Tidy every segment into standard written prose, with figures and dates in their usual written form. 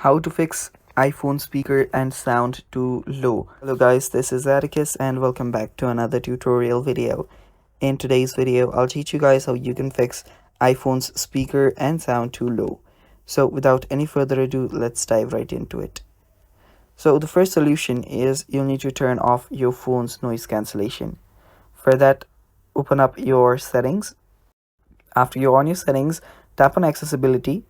How to fix iPhone speaker and sound too low. Hello guys, this is Atticus and welcome back to another tutorial video. In today's video, I'll teach you guys how you can fix iPhone's speaker and sound too low. So without any further ado, let's dive right into it. So the first solution is you'll need to turn off your phone's noise cancellation. For that, open up your settings. After you're on your settings, tap on accessibility.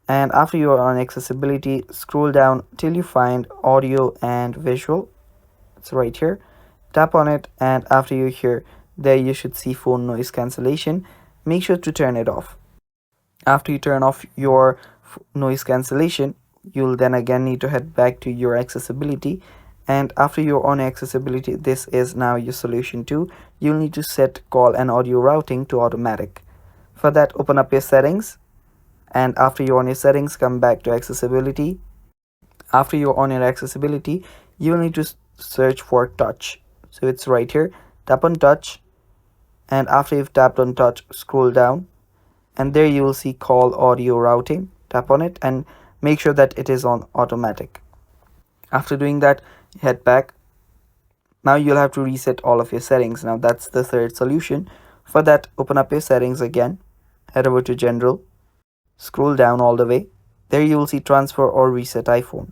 And after you are on accessibility, scroll down till you find audio and visual. It's right here. Tap on it, and after you're here, there you should see phone noise cancellation. Make sure to turn it off. After you turn off your noise cancellation, you'll then again need to head back to your accessibility. And after you're on accessibility, this is now your solution too. You'll need to set call and audio routing to automatic. For that, open up your settings. And after you're on your settings, come back to accessibility. After you're on your accessibility, you'll need to search for touch. So it's right here. Tap on touch. And after you've tapped on touch, scroll down. And there you will see call audio routing. Tap on it and make sure that it is on automatic. After doing that, head back. Now you'll have to reset all of your settings. Now that's the third solution. For that, open up your settings again. Head over to general. Scroll down all the way. There you will see transfer or reset iPhone.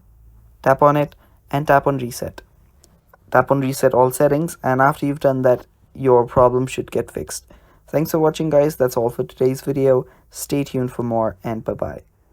Tap on it and tap on reset. Tap on reset all settings, and after you've done that, your problem should get fixed. Thanks for watching guys. That's all for today's video. Stay tuned for more, and bye bye.